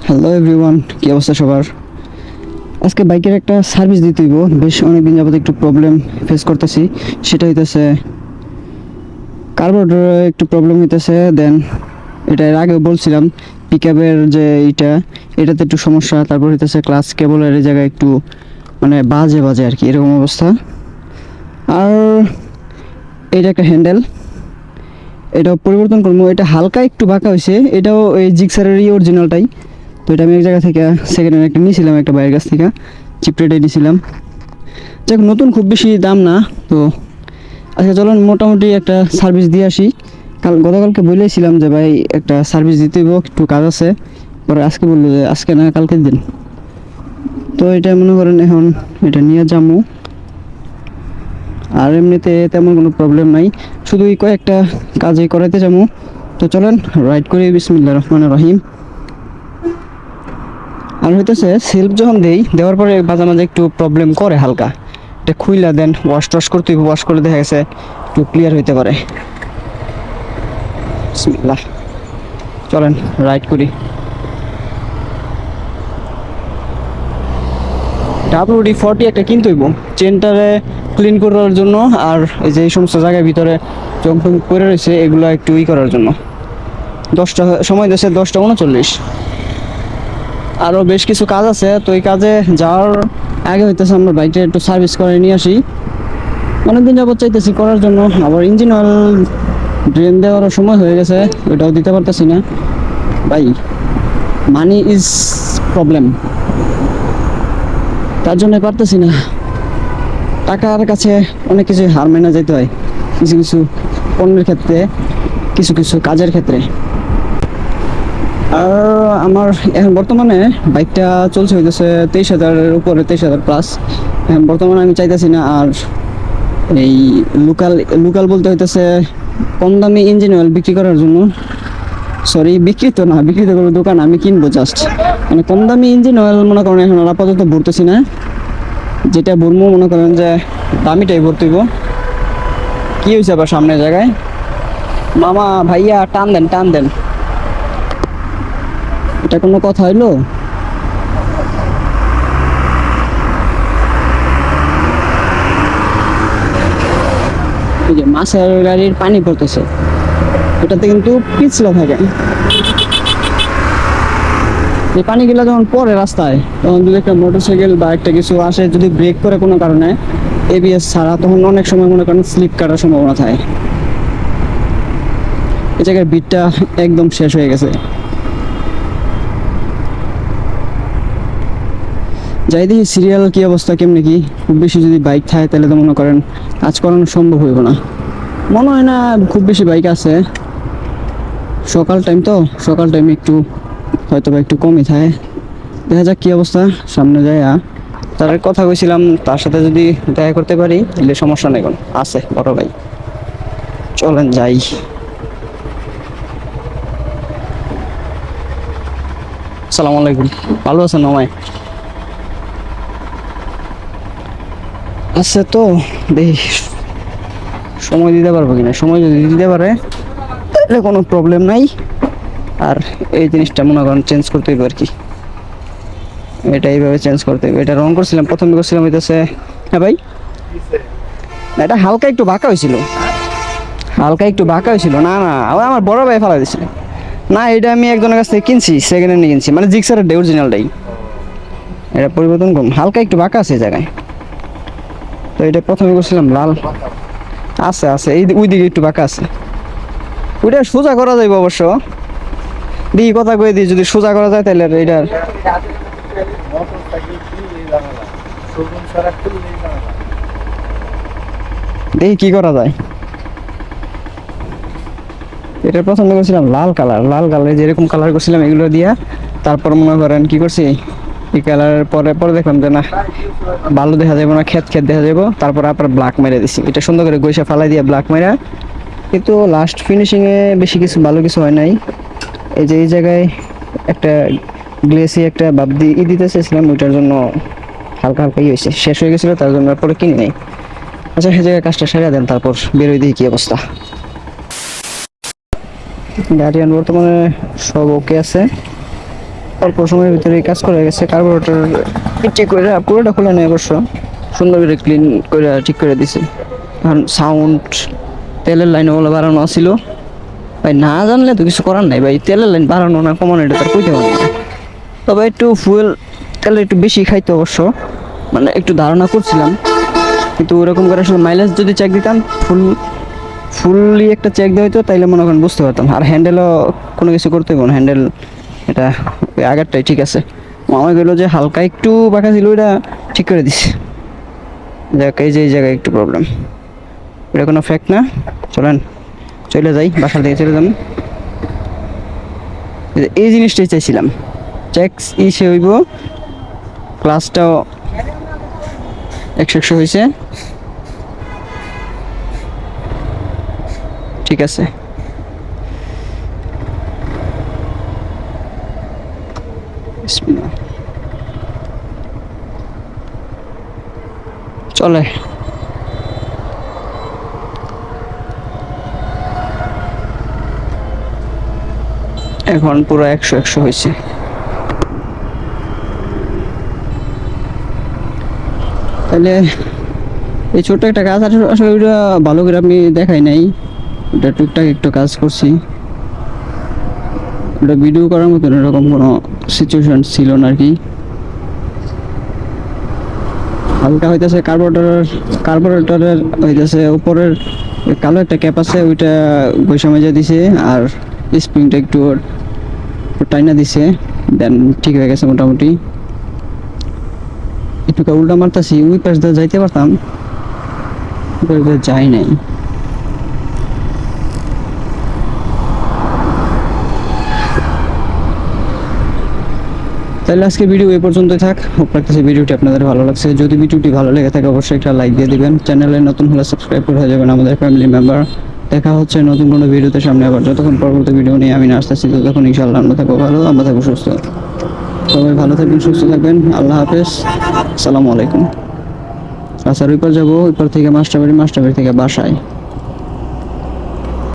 Hello everyone, কি অবস্থা সবার? আজকে বাইকের একটা সার্ভিস দিতে হইব। বেশ অনেকদিন যাবত একটু প্রবলেম ফেস করতেছি। সেটা হইতেছে কার্বোরেটরে একটু প্রবলেম হইতেছে। দেন এটা এর আগেও বলছিলাম, পিকআপের যে এটাতে একটু সমস্যা। তারপর হইতেছে ক্লাচ কেবলের এই জায়গায় একটু মানে বাজে বাজে আর কি, এরকম অবস্থা। আর এটা একটা হ্যান্ডেল, এটাও পরিবর্তন করবো। এটা হালকা একটু বাঁকা হয়েছে, এটাও এই জিক্সারেরই অরিজিনালটাই। তো এটা আমি এক জায়গা থেকে সেকেন্ড হ্যান্ড একটা নিয়েছিলাম, একটা ভাইয়ের কাছ থেকে চিপ রেটে নিয়েছিলাম। যাক, নতুন, খুব বেশি দাম না। তো আজকে চলুন মোটামুটি একটা সার্ভিস দিয়ে আসি। গতকালকে বলেছিলাম যে ভাই একটা সার্ভিস দিতে হইব, একটু কাজ আছে। পরে আজকে বললো যে আজকে না কালকের দিন। তো এটা মনে করেন এখন এটা নিয়ে যাবো। আর এমনিতে তেমন কোনো প্রবলেম নাই, শুধু এই কয়েকটা কাজে করাইতে যাবো। তো চলেন রাইড করি। বিসমিল্লাহির রহমানির রহিম। আর হইতেছে সেলফ যখন দেওয়ার পরে মাঝে মাঝে একটু প্রবলেম করে হালকা। এটা খুইলা দেন ওয়াশ টশ করতে, ওয়াশ করে দেখা গেছে একটু ক্লিয়ার হইতে পারে। বিসমিল্লাহ, চলেন রাইড করি। WD-40 একটা কিনতে হইব চেনটারে ক্লিন করার জন্য। আর এই যে এই সমস্ত জায়গার ভিতরে জং টং পড়ে রয়েছে, এগুলো একটু করার জন্য। 10টা সময় দিয়েছে, 10টা 39। আরও বেশ কিছু কাজ আছে। তো এই কাজে যাওয়ার আগে হইতেছে আমরা বাইকটা একটু সার্ভিস করে নিয়ে আসি। অনেকদিন যাবত চাইতেছি করার জন্য। আবার ইঞ্জিন অয়েল ড্রেন দেওয়ার সময় হয়ে গেছে, ওইটাও দিতে পারতেছি না। ভাই, মানি ইজ প্রবলেম, তার জন্য পারতেছি না। টাকার কাছে অনেক কিছু হার মেনে যেতে হয়, কিছু কিছু পণ্যের ক্ষেত্রে, কিছু কিছু কাজের ক্ষেত্রে। আর আমার এখন বর্তমানে বাইকটা চলছে হইতেছে 23,000-এর উপরে, 23,000+। এখন বর্তমানে আমি চাইতেছি না আর এই লোকাল লোকাল বলতে হইতেছে কম দামি ইঞ্জিন অয়েল বিক্রি করার জন্য। সরি, বিক্রি তো না, বিক্রি তো কোনো দোকান আমি কিনবো জাস্ট। মানে কম দামি ইঞ্জিন অয়েল মনে করেন এখন আপাতত ভরতেছি না। যেটা বলবো মনে করেন যে দামিটাই ভরতেইব। কি হয়েছে আবার সামনের জায়গায়? মামা ভাইয়া টান দেন, টান দেন। এটা কোনো কথা হইলো? এই যে মাছের গাড়ির পানি পড়তেছে, এটাতে কিন্তু পিছলা থাকে। এই পানিগুলো যখন পড়ে রাস্তায়, তখন যদি একটা মোটরসাইকেল বা একটা কিছু আসে, যদি ব্রেক করে কোনো কারণে ABS ছাড়া, তখন অনেক সময় মনে করেন স্লিপ কাটার সম্ভাবনা থাকে। এই জায়গার বিটটা একদম শেষ হয়ে গেছে। যাই দেখি সিরিয়াল কি অবস্থা, কেমনি কি। খুব বেশি যদি বাইক থাকে তাহলে তো মনে করেন কাজ করানো সম্ভব হইব না। মনে হয় না খুব বেশি বাইক আছে। সকাল টাইম তো, সকাল টাইমে একটু হয়তো বা একটু কমই থাকে। দেখা যাক কি অবস্থা, সামনে যায়। তার কথা কইছিলাম, তার সাথে যদি দেখা করতে পারি তাহলে সমস্যা নেই, কোন আছে বড় ভাই। চলেন যাই। আসসালামু আলাইকুম, ভালো আছেন মামাই? আছে তো, দেখি সময় দিতে পারবো কিনা। সময় যদি দিতে পারে তাহলে কোনো প্রবলেম নাই। আর এই জিনিসটা মনে করেন চেঞ্জ করতে হইব আর কি। এটা এইভাবে চেঞ্জ করতে হইব। এটা রং করছিলাম, প্রথমে করছিলাম হইতেছে। হ্যাঁ ভাই, না এটা হালকা একটু বাঁকা হয়েছিল, হালকা একটু বাঁকা হয়েছিল। না না, আমার বড় ভাই ফেলা দিছিল। না, এটা আমি একজনের কাছ থেকে কিনছি, সেকেন্ড হ্যান্ড কিনছি, মানে জিক্সারের অরিজিনালটাই। এটা পরিবর্তন করুন, হালকা একটু বাঁকা আছে এই জায়গায়। তো এটা প্রথমে করছিলাম লাল। আছে আছে, এই ওই দিকে একটু বাঁকা আছে। ওইটা সোজা করা যাবে অবশ্য। দিই কথা কয়ে দিই, যদি সোজা করা যায় তাহলে এটার দেখি কি করা যায়। এটা প্রথমে করছিলাম লাল কালার, লাল কালার যেরকম কালার করছিলাম এগুলো দিয়া। তারপর মনে করেন কি করছি, এই কালারের পরে পরে দেখলাম যে না, ভালো দেখা যাবে না, ক্ষেত ক্ষেত দেখা যাবো। তারপর আবার ব্ল্যাক মেরে দিছি, এটা সুন্দর করে গৈসা ফালাই দিয়ে ব্ল্যাক মেরা। কিন্তু লাস্ট ফিনিশিংয়ে বেশি কিছু ভালো কিছু হয় নাই। এই যে এই জায়গায় একটা গ্লেসি একটা ভাব দিতে চেয়েছিলাম, ওইটার জন্য হালকা হালকা হয়েছে, শেষ হয়ে গেছিলো, তার জন্য পরে কিনি নাই। আচ্ছা, সেই জায়গায় কাজটা সেরে দেন, তারপর বেরোয় দিই কি অবস্থা। গাড়িয়ান বর্তমানে সব ওকে আছে। অল্প সময়ের ভিতরে কাজ করা গেছে। কার্বোরেটর ঠিক করে পুরোটা খুলে নেয় অবশ্য, সুন্দর করে ক্লিন করে ঠিক করে দিছে। এখন সাউন্ড, তেলের লাইন ওগুলো বাড়ানো ছিল ভাই, না জানলে তো কিছু করার নাই ভাই। তেলের লাইন বাড়ানো না কমানো এটা তার কইতে পারবো না। তবে একটু ফুয়েল তেল একটু বেশি খাইতো অবশ্য, মানে একটু ধারণা করছিলাম, কিন্তু ওরকম করে আসলে মাইলেজ যদি চেক দিতাম, ফুললি একটা চেক দেওয়া হইতো, তাইলে মনে করেন বুঝতে পারতাম। আর হ্যান্ডেলও কোনো কিছু করতে হইব না, হ্যান্ডেল এটা ওই আগেরটাই ঠিক আছে। মামা গেলো যে হালকা একটু বাঁকা ছিল, ওইটা ঠিক করে দিছে। দেখ এই যে এই জায়গায় একটু প্রবলেম, এটা কোনো ফ্যাক্ট না। চলেন চলে যাই, বাসার দিকে চলে যান। এই জিনিসটাই চাইছিলাম, চেক্স সে হইব। ক্লাসটাও 100 হয়েছে, ঠিক আছে। চলে এখন পুরো 100 হয়েছে। তাহলে এই ছোট্ট একটা কাজ, আসলে ওইটা ভালো করে আমি দেখাই নাই, ওটা টুকটাক একটু কাজ করছি। ওটা ভিডিও করার মতন এরকম কোনো সিচুয়েশন ছিল না আর কি। হালকা হইতেছে কার্বোরেটরের হইতেছে উপরের কালো একটা ক্যাপ আছে, ওইটা বৈষা মেজা দিছে, আর স্প্রিংটা একটু টাইনা দিছে, দেন ঠিক হয়ে গেছে মোটামুটি। একটু উল্টা মারতাছি, ওই পাশ দিয়ে যাইতে পারতাম, যাই নাই। তাহলে আজকে ভিডিও এই পর্যন্তই থাক। হোপ রাখতেছি ভিডিওটি আপনাদের ভালো লাগছে। যদি ভিডিওটি ভালো লেগে থাকে অবশ্যই একটা লাইক দিয়ে দিবেন। চ্যানেলে নতুন হলে সাবস্ক্রাইব করে হয়ে যাবেন আমাদের ফ্যামিলি মেম্বার। দেখা হচ্ছে নতুন কোনো ভিডিওতে সামনে আবার। যতক্ষণ পরবর্তী ভিডিও নিয়ে আমি আসতেছি, ততক্ষণ ইনশাআল্লাহ আমরা থাকবো ভালো, আমরা থাকবো সুস্থ। সবাই ভালো থাকবেন, সুস্থ থাকবেন। আল্লাহ হাফেজ, আসসালামু আলাইকুম। আচ্ছা ওই পার যাবো, ওই পার থেকে মাস্টারবাড়ি থেকে বাসায়।